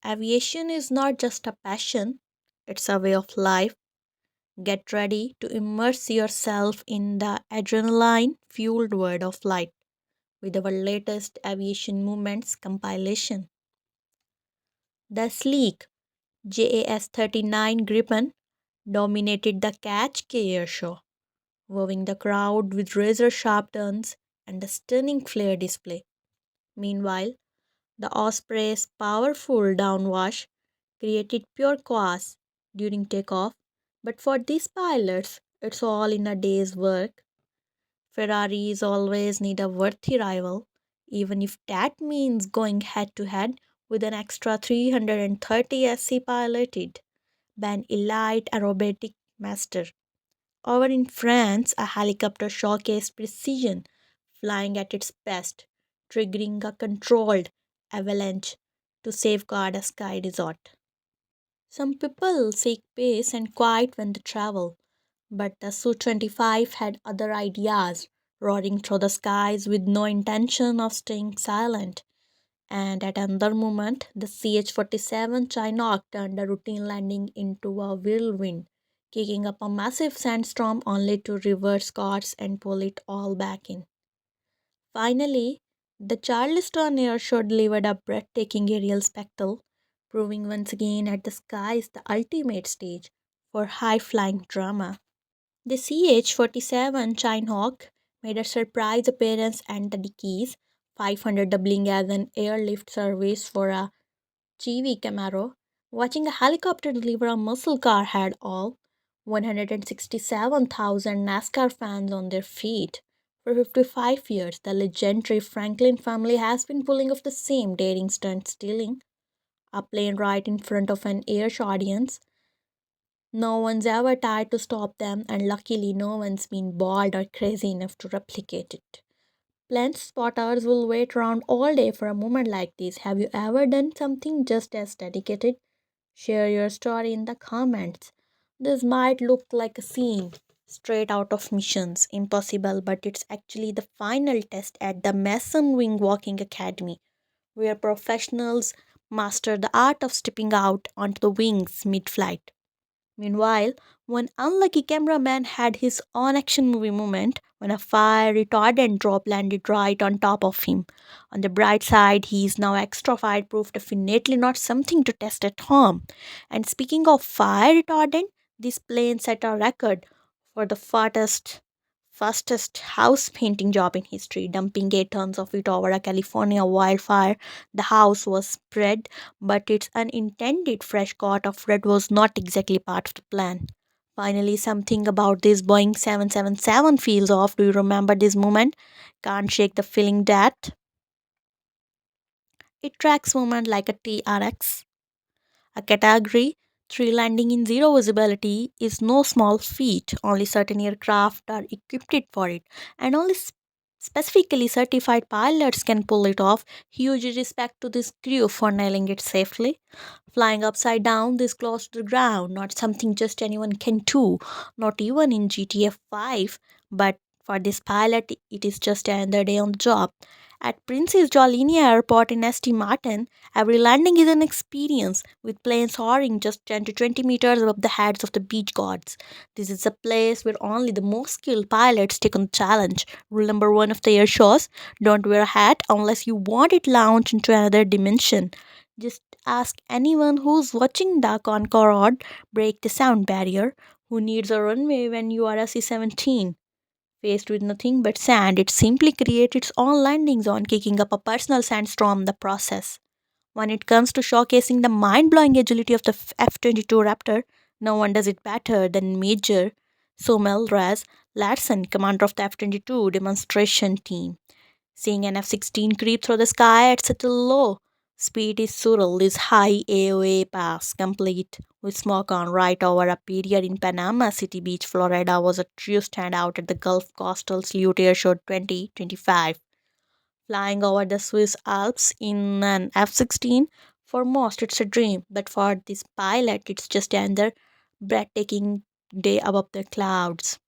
Aviation is not just a passion, it's a way of life. Get ready to immerse yourself in the adrenaline fueled world of flight with our latest aviation movements compilation. The sleek JAS 39 Gripen dominated the Catch K air show, wowing the crowd with razor sharp turns and a stunning flare display. Meanwhile, the Osprey's powerful downwash created pure chaos during takeoff, but for these pilots, it's all in a day's work. Ferraris always need a worthy rival, even if that means going head to head with an extra 330 SC piloted by an elite aerobatic master. Over in France, a helicopter showcased precision, flying at its best, triggering a controlled avalanche to safeguard a sky resort. Some people seek peace and quiet when they travel, but the Su-25 had other ideas, roaring through the skies with no intention of staying silent. And at another moment, the CH-47 Chinook turned a routine landing into a whirlwind, kicking up a massive sandstorm only to reverse course and pull it all back in. Finally, the Charleston air show delivered a breathtaking aerial spectacle, proving once again that the sky is the ultimate stage for high flying drama. The CH-47 Chinook made a surprise appearance at the Keys, 500 doubling as an airlift service for a Chevy Camaro. Watching a helicopter deliver a muscle car had all 167,000 NASCAR fans on their feet. For 55 years, the legendary Franklin family has been pulling off the same daring stunt, stealing a plane right in front of an air show audience. No one's ever tried to stop them, and luckily, no one's been bold or crazy enough to replicate it. Plant spotters will wait around all day for a moment like this. Have you ever done something just as dedicated? Share your story in the comments. This might look like a scene straight out of Missions Impossible, but it's actually the final test at the Mason Wing Walking Academy, where professionals master the art of stepping out onto the wings mid flight. Meanwhile, one unlucky cameraman had his own action movie moment when a fire retardant drop landed right on top of him. On the bright side, he is now extra fireproof, definitely not something to test at home. And speaking of fire retardant, this plane set a record for the fastest house painting job in history, dumping 8 tons of it over a California wildfire. The house was spread, but its unintended fresh coat of red was not exactly part of the plan. Finally, something about this Boeing 777 feels off. Do you remember this moment? Can't shake the feeling that it tracks movement like a TRX. A category 3 landing in zero visibility is no small feat. Only certain aircraft are equipped for it, and only specifically certified pilots can pull it off. Huge respect to this crew for nailing it safely. Flying upside down this close to the ground, not something just anyone can do, not even in GTA 5. But for this pilot, it is just another day on the job. At Princess Jolini Airport in St. Martin, every landing is an experience, with planes soaring just 10 to 20 meters above the heads of the beach gods. This is a place where only the most skilled pilots take on the challenge. Rule number one of the air shows: don't wear a hat unless you want it launched into another dimension. Just ask anyone who's watching the Concorde break the sound barrier. Who needs a runway when you are a C 17? Faced with nothing but sand, it simply creates its own landing zone, kicking up a personal sandstorm in the process. When it comes to showcasing the mind blowing agility of the F 22 Raptor, no one does it better than Major Somel Raz Larson, commander of the F 22 demonstration team. Seeing an F 16 creep through the sky at such a low speed is surreal. This high AOA pass, complete with smoke on right over a period in Panama City Beach, Florida, was a true standout at the Gulf Coastal Salute Air Show 2025. Flying over the Swiss Alps in an F 16, for most it's a dream, but for this pilot, it's just another breathtaking day above the clouds.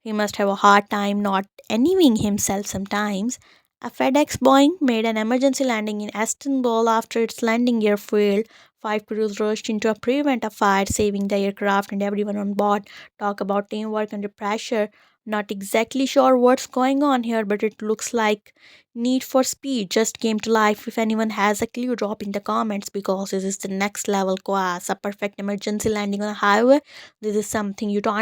He must have a hard time not envying himself sometimes. A FedEx Boeing made an emergency landing in Istanbul after its landing gear failed. Five crews rushed in to prevent a fire, saving the aircraft and everyone on board. Talk about teamwork under pressure. Not exactly sure what's going on here, but it looks like Need for Speed just came to life. If anyone has a clue, drop in the comments because this is the next level class. A perfect emergency landing on a highway. This is something you don't